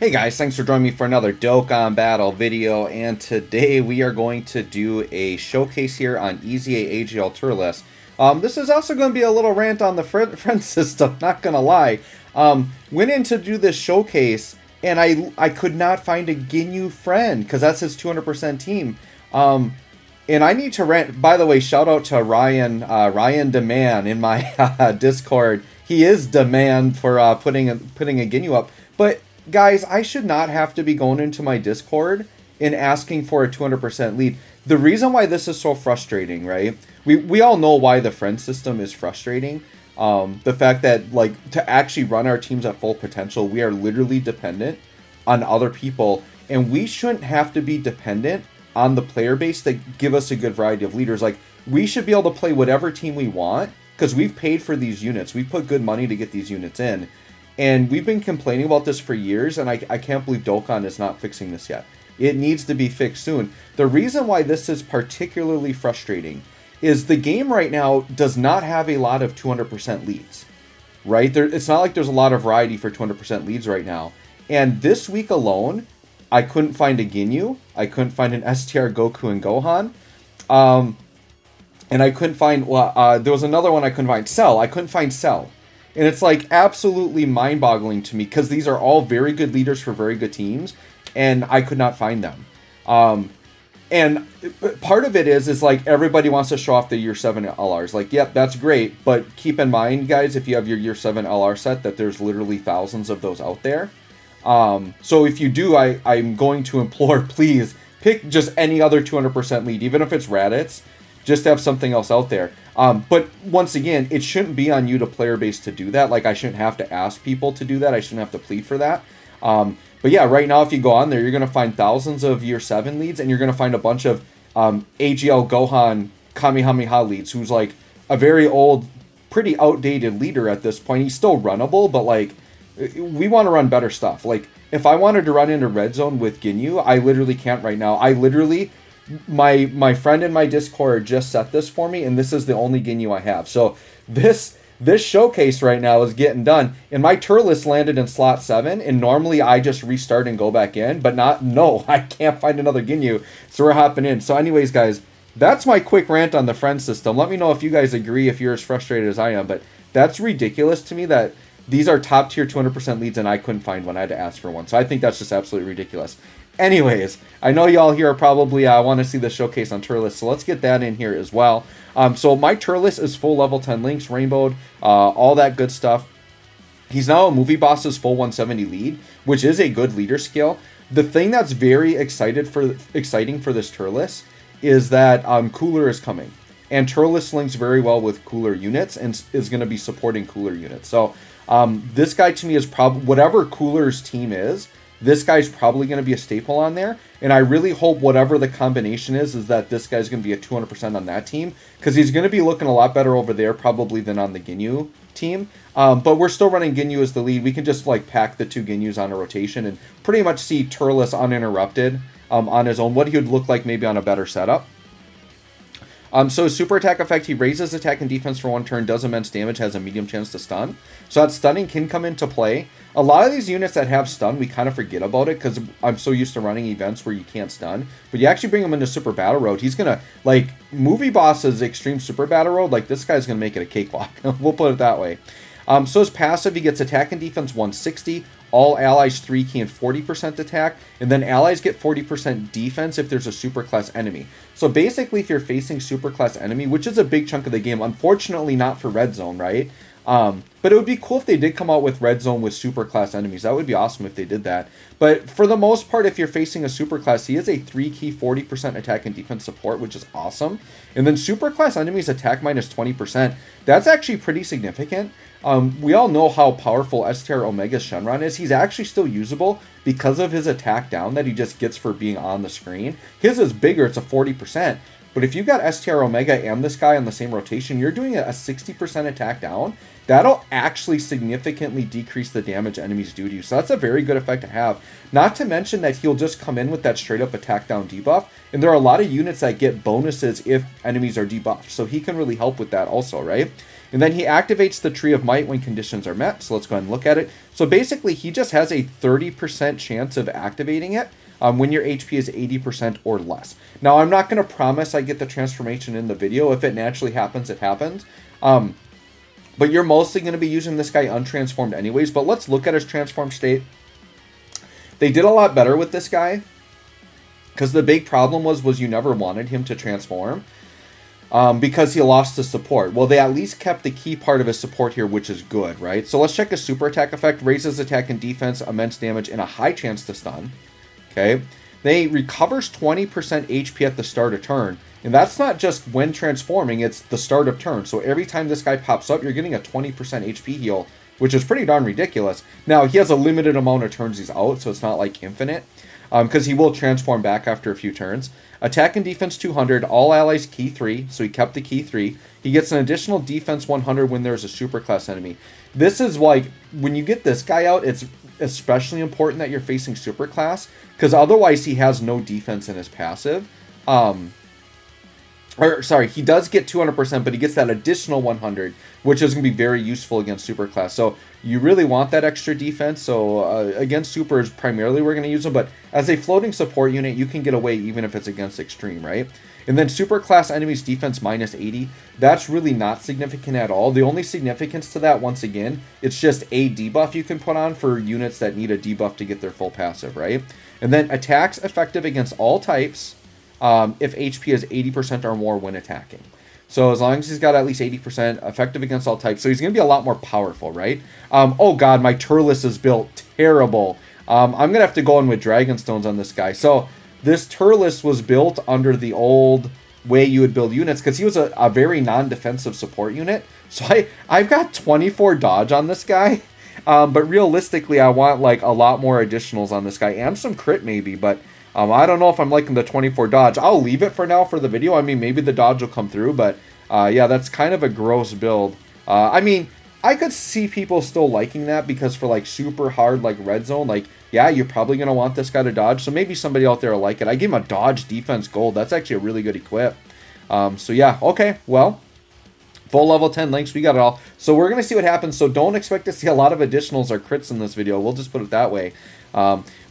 Hey guys, thanks for joining me for another Dokkan Battle video, and today we are going to do a showcase here on EZA AGL Turles. This is also going to be a little rant on the friend system, not gonna lie. Went in to do this showcase, and I could not find a Ginyu friend, because that's his 200% team. And I need to rant, by the way, shout out to Ryan Demand in my Discord. He is demand for putting a Ginyu up, but guys, I should not have to be going into my Discord and asking for a 200% lead. The reason why this is so frustrating, right? We all know why the friend system is frustrating. The fact that, like, to actually run our teams at full potential, we are literally dependent on other people, and we shouldn't have to be dependent on the player base to give us a good variety of leaders. Like, we should be able to play whatever team we want, because we've paid for these units. We've put good money to get these units in. And we've been complaining about this for years, and I can't believe Dokkan is not fixing this yet. It needs to be fixed soon. The reason why this is particularly frustrating is the game right now does not have a lot of 200% leads, right? It's not like there's a lot of variety for 200% leads right now. And this week alone, I couldn't find a Ginyu. I couldn't find an STR Goku and Gohan. And I couldn't find, there was another one I couldn't find. Cell. I couldn't find Cell. And it's like absolutely mind-boggling to me because these are all very good leaders for very good teams, and I could not find them. And part of it is like everybody wants to show off the Year 7 LRs. Like, yep, that's great, but keep in mind, guys, if you have your Year 7 LR set, that there's literally thousands of those out there. So if you do, I'm going to implore, please, pick just any other 200% lead, even if it's Raditz. Just have something else out there. But once again, it shouldn't be on you to player base to do that. Like, I shouldn't have to ask people to do that. I shouldn't have to plead for that. But yeah, right now, if you go on there, you're going to find thousands of Year 7 leads, and you're going to find a bunch of AGL Gohan Kamehameha leads, who's like a very old, pretty outdated leader at this point. He's still runnable, but like, we want to run better stuff. Like, if I wanted to run into Red Zone with Ginyu, I literally can't right now. I literally... My friend in my Discord just set this for me, and this is the only Ginyu I have. So this showcase right now is getting done, and my Turles landed in slot 7, and normally I just restart and go back in, but no, I can't find another Ginyu, so we're hopping in. So anyways, guys, that's my quick rant on the friend system. Let me know if you guys agree, if you're as frustrated as I am, but that's ridiculous to me that these are top tier 200% leads and I couldn't find one. I had to ask for one. So I think that's just absolutely ridiculous. Anyways, I know y'all here probably want to see the showcase on Turles, so let's get that in here as well. So my Turles is full level 10 links, rainbowed, all that good stuff. He's now a movie boss's full 170 lead, which is a good leader skill. The thing that's very exciting for this Turles is that Cooler is coming. And Turles links very well with Cooler units and is going to be supporting Cooler units. So this guy to me is probably, whatever Cooler's team is, this guy's probably going to be a staple on there, and I really hope whatever the combination is that this guy's going to be a 200% on that team, because he's going to be looking a lot better over there probably than on the Ginyu team. But we're still running Ginyu as the lead. We can just like pack the two Ginyus on a rotation and pretty much see Turles uninterrupted on his own, what he would look like maybe on a better setup. So his super attack effect, he raises attack and defense for one turn, does immense damage, has a medium chance to stun. So that stunning can come into play. A lot of these units that have stun, we kind of forget about it because I'm so used to running events where you can't stun. But you actually bring him into Super Battle Road, he's going to, like, Movie Boss's Extreme Super Battle Road, like, this guy's going to make it a cakewalk. We'll put it that way. So his passive, he gets attack and defense 160, all allies 3 key and 40% attack, and then allies get 40% defense if there's a superclass enemy. So basically, if you're facing superclass enemy, which is a big chunk of the game, unfortunately not for Red Zone, right? But it would be cool if they did come out with Red Zone with superclass enemies. That would be awesome if they did that. But for the most part, if you're facing a superclass, he is a 3 key 40% attack and defense support, which is awesome. And then superclass enemies attack minus 20%. That's actually pretty significant. We all know how powerful STR Omega's Shenron is. He's actually still usable because of his attack down that he just gets for being on the screen. His is bigger, it's a 40%. But if you've got STR Omega and this guy on the same rotation, you're doing a 60% attack down. That'll actually significantly decrease the damage enemies do to you. So that's a very good effect to have. Not to mention that he'll just come in with that straight up attack down debuff. And there are a lot of units that get bonuses if enemies are debuffed. So he can really help with that also, right? And then he activates the Tree of Might when conditions are met. So let's go ahead and look at it. So basically, he just has a 30% chance of activating it when your HP is 80% or less. Now, I'm not going to promise I get the transformation in the video. If it naturally happens, it happens. But you're mostly going to be using this guy untransformed anyways. But let's look at his transformed state. They did a lot better with this guy, because the big problem was you never wanted him to transform. Because he lost his support. Well, they at least kept the key part of his support here, which is good, right? So let's check his super attack effect. Raises attack and defense, immense damage, and a high chance to stun. Okay. They recovers 20% HP at the start of turn. And that's not just when transforming, it's the start of turn. So every time this guy pops up, you're getting a 20% HP heal, which is pretty darn ridiculous. Now, he has a limited amount of turns he's out, so it's not like infinite. Because he will transform back after a few turns. Attack and defense 200, all allies key 3, so he kept the key 3. He gets an additional defense 100 when there's a superclass enemy. This is like, when you get this guy out, it's especially important that you're facing superclass, because otherwise he has no defense in his passive. He does get 200%, but he gets that additional 100, which is going to be very useful against Superclass. So you really want that extra defense. So against Super is primarily we're going to use him, but as a floating support unit, you can get away even if it's against Extreme, right? And then Superclass enemies defense minus 80. That's really not significant at all. The only significance to that, once again, it's just a debuff you can put on for units that need a debuff to get their full passive, right? And then attacks effective against all types, if HP is 80% or more when attacking. So as long as he's got at least 80%, effective against all types. So he's going to be a lot more powerful, right? Oh god, my Turles is built terrible. I'm going to have to go in with Dragonstones on this guy. So this Turles was built under the old way you would build units, because he was a very non-defensive support unit. So I've got 24 dodge on this guy. But realistically, I want like a lot more additionals on this guy, and some crit maybe, but I don't know if I'm liking the 24 dodge. I'll leave it for now for the video. I mean, maybe the dodge will come through, but yeah, that's kind of a gross build. I mean, I could see people still liking that, because for like super hard like red zone, like, yeah, you're probably going to want this guy to dodge. So maybe somebody out there will like it. I gave him a dodge defense gold. That's actually a really good equip. So yeah, okay, well, full level 10 links, we got it all. So we're going to see what happens. So don't expect to see a lot of additionals or crits in this video. We'll just put it that way.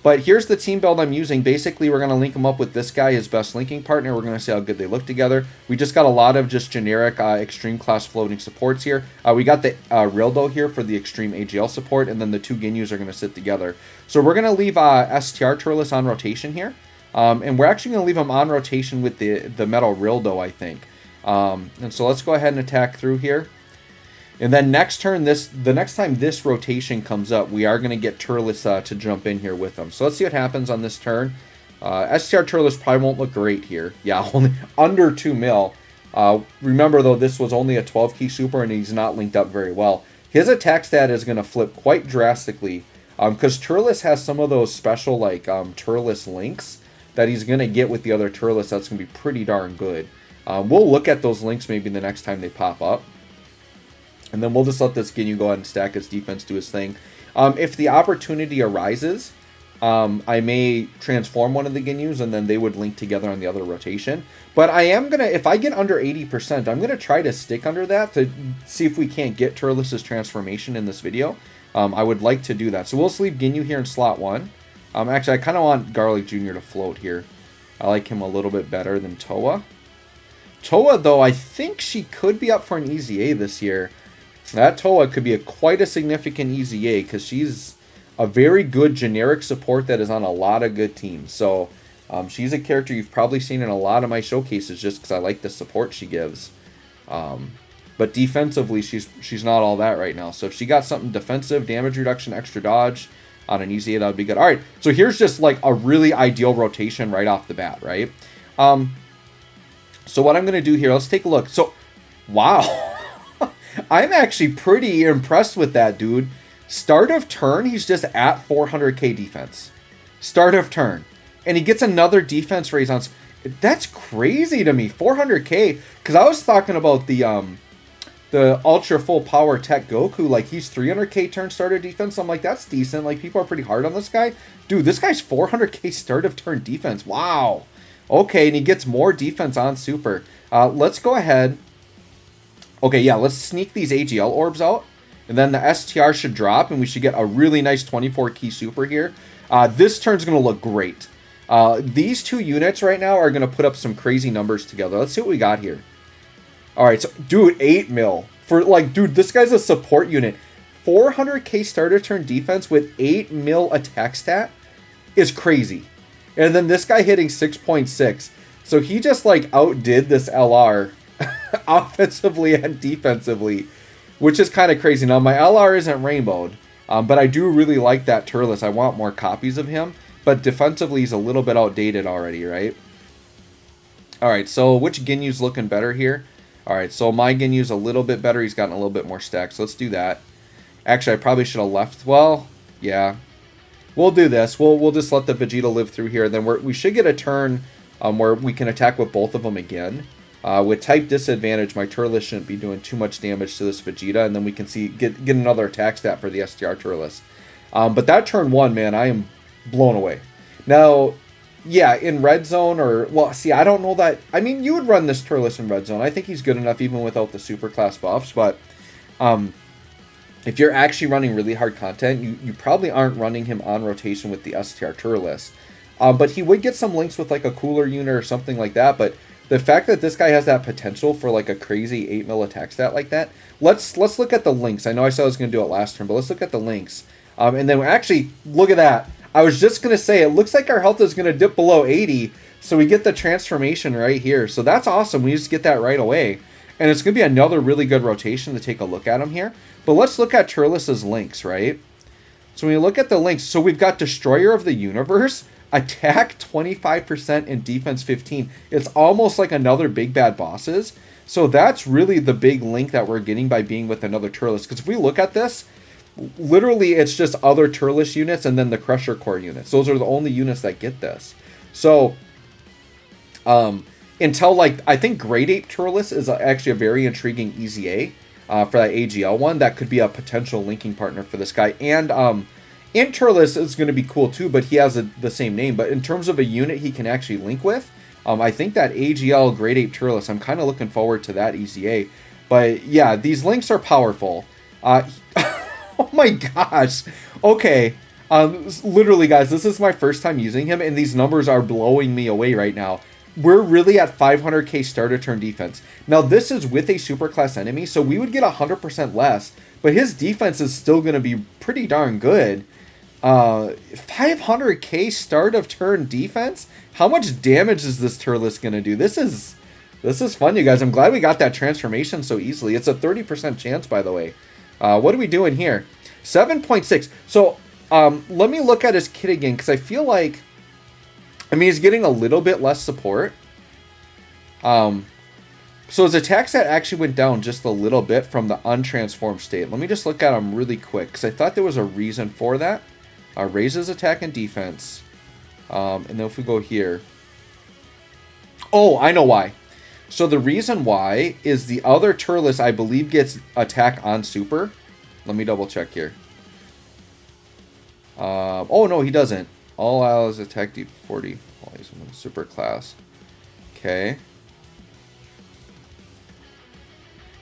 But here's the team build I'm using. Basically, we're going to link him up with this guy, his best linking partner. We're going to see how good they look together. We just got a lot of just generic extreme class floating supports here. We got the Rildo here for the extreme AGL support, and then the two Ginyus are going to sit together. So we're going to leave STR Turles on rotation here. And we're actually going to leave him on rotation with the metal Rildo, I think. And so let's go ahead and attack through here. And then next turn, the next time this rotation comes up, we are going to get Turles to jump in here with them. So let's see what happens on this turn. STR Turles probably won't look great here. Yeah, only under 2 mil. Remember, though, this was only a 12-key super, and he's not linked up very well. His attack stat is going to flip quite drastically, because Turles has some of those special, like, Turles links that he's going to get with the other Turles. That's going to be pretty darn good. We'll look at those links maybe the next time they pop up. And then we'll just let this Ginyu go ahead and stack his defense, do his thing. If the opportunity arises, I may transform one of the Ginyus, and then they would link together on the other rotation. But I am going to, if I get under 80%, I'm going to try to stick under that to see if we can't get Turles' transformation in this video. I would like to do that. So we'll just leave Ginyu here in slot 1. Actually, I kind of want Garlic Jr. to float here. I like him a little bit better than Toa. Toa, though, I think she could be up for an EZA this year. That Toa could be quite a significant EZA, because she's a very good generic support that is on a lot of good teams. So she's a character you've probably seen in a lot of my showcases, just because I like the support she gives. But defensively, she's not all that right now. So if she got something defensive, damage reduction, extra dodge on an EZA, that would be good. All right, so here's just like a really ideal rotation right off the bat, right? So what I'm going to do here, let's take a look. So, wow. I'm actually pretty impressed with that, dude. Start of turn, he's just at 400k defense. Start of turn. And he gets another defense raise on... That's crazy to me. 400k, because I was talking about the ultra full power tech Goku, like he's 300k turn starter defense. I'm like, that's decent. Like people are pretty hard on this guy. Dude, this guy's 400k start of turn defense. Wow. Okay, and he gets more defense on super. Let's go ahead. Okay, yeah, let's sneak these AGL orbs out. And then the STR should drop, and we should get a really nice 24 key super here. This turn's going to look great. These two units right now are going to put up some crazy numbers together. Let's see what we got here. All right, so, dude, 8 mil. For, like, dude, this guy's a support unit. 400k starter turn defense with 8 mil attack stat is crazy. And then this guy hitting 6.6. So he just, like, outdid this LR offensively and defensively, which is kind of crazy. Now, my LR isn't rainbowed, but I do really like that Turles. I want more copies of him, but defensively he's a little bit outdated already, right? All right, so which Ginyu's looking better here? All right, so my Ginyu's a little bit better. He's gotten a little bit more stacks. So let's do that. Actually, I probably should have left. Well, yeah. We'll do this. We'll just let the Vegeta live through here. Then we should get a turn where we can attack with both of them again. With type disadvantage, my Turles shouldn't be doing too much damage to this Vegeta, and then we can get another attack stat for the STR Turles. But that turn 1, man, I am blown away. Now, yeah, in red zone well, see, I don't know that. I mean, you would run this Turles in red zone. I think he's good enough even without the super class buffs, but if you're actually running really hard content, you probably aren't running him on rotation with the STR Turles. But he would get some links with like a cooler unit or something like that, but the fact that this guy has that potential for like a crazy 8 mil attack stat like that, let's look at the links. I know I said I was going to do it last turn, but let's look at the links. And then actually, look at that. I was just going to say, it looks like our health is going to dip below 80, so we get the transformation right here. So that's awesome. We just get that right away. And it's going to be another really good rotation to take a look at him here. But let's look at Turles' links, right? So when you look at the links, so we've got Destroyer of the Universe, attack 25% and defense 15. It's almost like another big bad bosses. So that's really the big link that we're getting by being with another Turles. Because if we look at this, literally it's just other Turles units and then the Crusher Core units. Those are the only units that get this. So until like, I think Grade 8 Turles is actually a very intriguing EZA for that AGL one. That could be a potential linking partner for this guy. And Turles is going to be cool too, but he has the same name. But in terms of a unit he can actually link with, I think that AGL Grade 8 Turles, I'm kind of looking forward to that EZA. But yeah, these links are powerful. Oh my gosh. Okay. Literally, guys, this is my first time using him, and these numbers are blowing me away right now. We're really at 500k starter turn defense. Now, this is with a superclass enemy, so we would get 100% less, but his defense is still going to be pretty darn good. 500k start of turn defense? How much damage is this Turles going to do? This is fun, you guys. I'm glad we got that transformation so easily. It's a 30% chance, by the way. What are we doing here? 7.6. So, let me look at his kit again, because I feel like, I mean, he's getting a little bit less support. So his attack stat actually went down just a little bit from the untransformed state. Let me just look at him really quick, because I thought there was a reason for that. Raises attack and defense. And then if we go here. Oh, I know why. So the reason why is the other Turles, I believe, gets attack on super. Let me double check here. Oh, no, he doesn't. All allies attack D40 while he's in super class. Okay.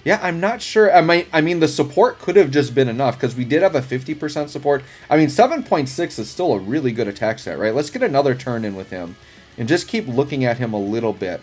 Yeah, I'm not sure. I mean, the support could have just been enough, because we did have a 50% support. I mean, 7.6 is still a really good attack stat, right? Let's get another turn in with him and just keep looking at him a little bit.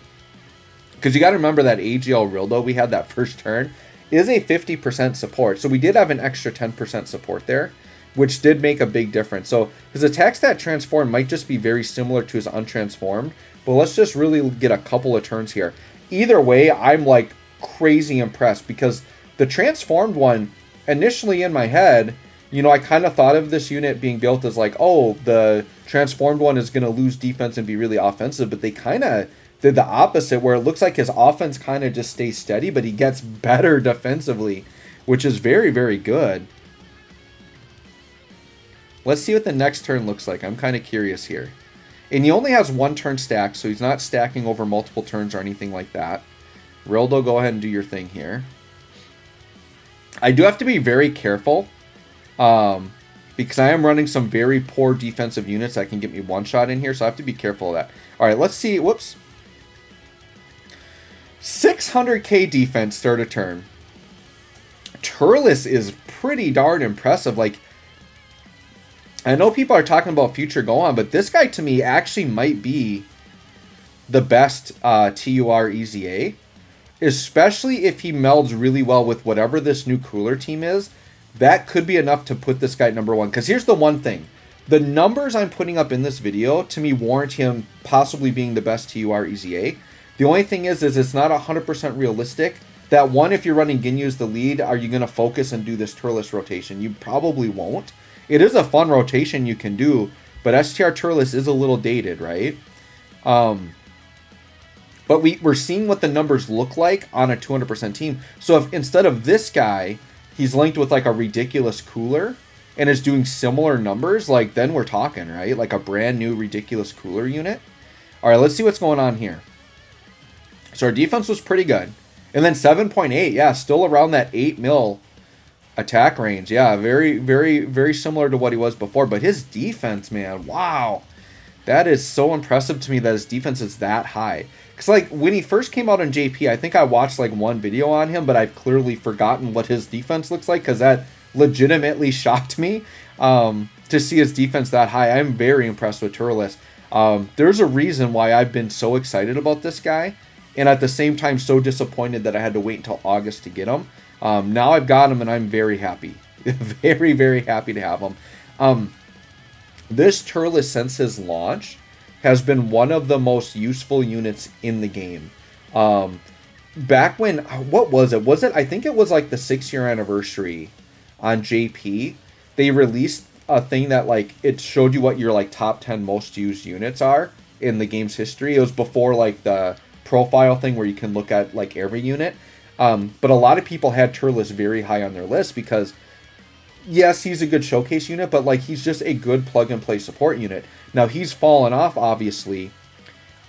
Because you got to remember that AGL Rildo we had that first turn is a 50% support. So we did have an extra 10% support there, which did make a big difference. So his attack stat transform might just be very similar to his untransformed. But let's just really get a couple of turns here. Either way, I'm like crazy impressed, because the transformed one, initially in my head, you know, I kind of thought of this unit being built as like, oh, the transformed one is going to lose defense and be really offensive. But they kind of did the opposite, where it looks like his offense kind of just stays steady, but he gets better defensively, which is very, very good. Let's see what the next turn looks like. I'm kind of curious here. And he only has 1 turn stack, so he's not stacking over multiple turns or anything like that. Rildo, go ahead and do your thing here. I do have to be very careful, because I am running some very poor defensive units that can get me one shot in here, so I have to be careful of that. All right, let's see. Whoops. 600k defense start a turn. Turles is pretty darn impressive. Like, I know people are talking about future Gohan, but this guy to me actually might be the best TUR EZA. Especially if he melds really well with whatever this new cooler team is. That could be enough to put this guy at number 1. Because here's the one thing. The numbers I'm putting up in this video, to me, warrant him possibly being the best TUR EZA. The only thing is it's not 100% realistic. That one, if you're running Ginyu as the lead, are you going to focus and do this Turles rotation? You probably won't. It is a fun rotation you can do, but STR Turles is a little dated, right? But we're seeing what the numbers look like on a 200% team. So if instead of this guy, he's linked with like a ridiculous cooler and is doing similar numbers, like then we're talking, right? Like a brand new ridiculous cooler unit. All right, let's see what's going on here. So our defense was pretty good. And then 7.8, yeah, still around that 8 mil attack range. Yeah, very, very, very similar to what he was before. But his defense, man, wow. That is so impressive to me that his defense is that high. Because, like, when he first came out on JP, I think I watched, like, one video on him, but I've clearly forgotten what his defense looks like because that legitimately shocked me to see his defense that high. I'm very impressed with Turles. There's a reason why I've been so excited about this guy and at the same time so disappointed that I had to wait until August to get him. Now I've got him and I'm very happy. Very, very happy to have him. This Turles since his launch has been one of the most useful units in the game. Back when, what was it? I think it was like the 6-year anniversary on JP. They released a thing that like, it showed you what your like top 10 most used units are in the game's history. It was before like the profile thing where you can look at like every unit. But a lot of people had Turles very high on their list because yes, he's a good showcase unit, but like he's just a good plug and play support unit. Now he's fallen off obviously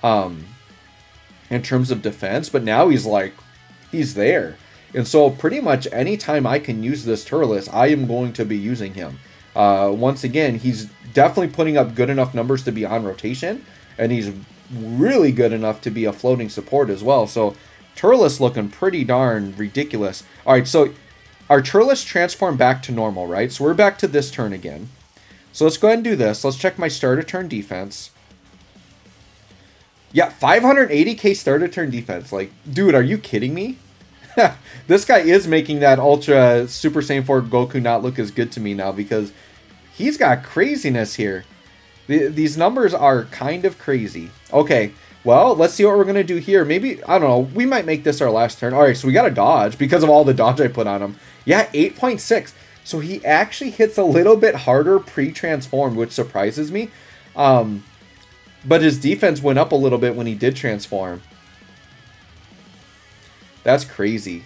in terms of defense, but now he's there. And so pretty much anytime I can use this Turles, I am going to be using him. Once again, he's definitely putting up good enough numbers to be on rotation, and he's really good enough to be a floating support as well. So Turles looking pretty darn ridiculous. All right, so our Turles transformed back to normal, right? So we're back to this turn again. So let's go ahead and do this. Let's check my starter turn defense. Yeah, 580k starter turn defense. Like, dude, are you kidding me? This guy is making that Ultra Super Saiyan 4 Goku not look as good to me now because he's got craziness here. These numbers are kind of crazy. Okay, well, let's see what we're going to do here. Maybe, I don't know, we might make this our last turn. All right, so we got a dodge because of all the dodge I put on him. Yeah, 8.6. So he actually hits a little bit harder pre-transformed, which surprises me. But his defense went up a little bit when he did transform. That's crazy.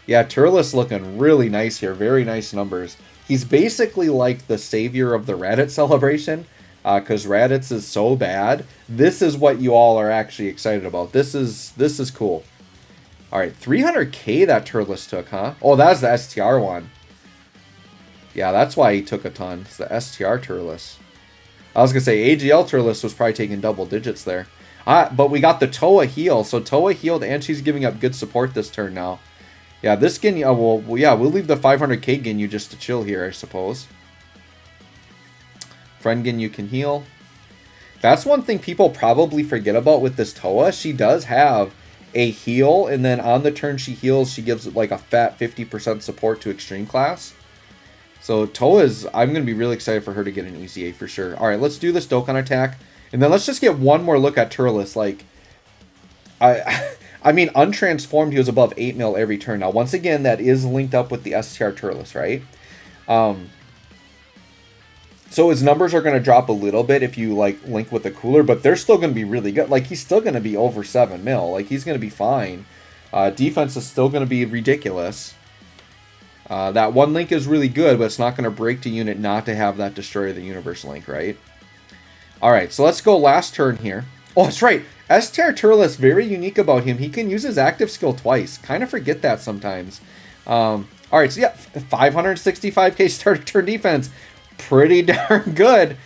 Yeah, Turles looking really nice here. Very nice numbers. He's basically like the savior of the Raditz celebration. Because Raditz is so bad. This is what you all are actually excited about. This is cool. Alright, 300k that Turles took, huh? Oh, that's the STR one. Yeah, that's why he took a ton. It's the STR Turles. I was going to say, AGL Turles was probably taking double digits there. But we got the Toa heal. So Toa healed and she's giving up good support this turn now. Yeah, this Ginyu, well, yeah, we'll leave the 500k Ginyu just to chill here, I suppose. Friend Ginyu can heal. That's one thing people probably forget about with this Toa. She does have a heal, and then on the turn she heals, she gives like a fat 50% support to extreme class. So Toa's, I'm going to be really excited for her to get an EZA for sure. All right, let's do this Dokkan attack, and then let's just get one more look at Turles. Like, I mean, untransformed, he was above 8 mil every turn. Now, once again, that is linked up with the STR Turles, right? So his numbers are going to drop a little bit if you like link with the cooler, but they're still going to be really good. Like, he's still going to be over 7 mil. Like, he's going to be fine. Defense is still going to be ridiculous. That one link is really good, but it's not going to break the unit not to have that Destroyer the Universe link, right? Alright, so let's go last turn here. Oh, that's right. Turles, very unique about him. He can use his active skill twice. Kind of forget that sometimes. Alright, so yeah, 565k starter turn defense. Pretty darn good.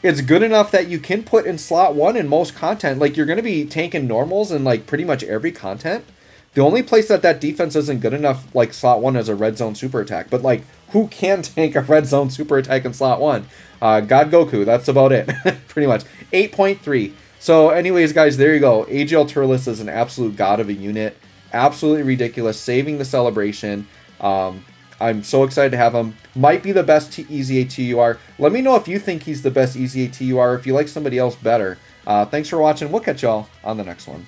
It's good enough that you can put in slot 1 in most content. Like, you're going to be tanking normals in, like, pretty much every content. The only place that defense isn't good enough, like, slot 1 is a red zone super attack. But, like, who can tank a red zone super attack in slot 1? God Goku, that's about it. Pretty much. 8.3. So, anyways, guys, there you go. AGL Turles is an absolute god of a unit. Absolutely ridiculous. Saving the celebration. I'm so excited to have him. Might be the best EZA TUR. Let me know if you think he's the best EZA TUR, if you like somebody else better. Thanks for watching. We'll catch y'all on the next one.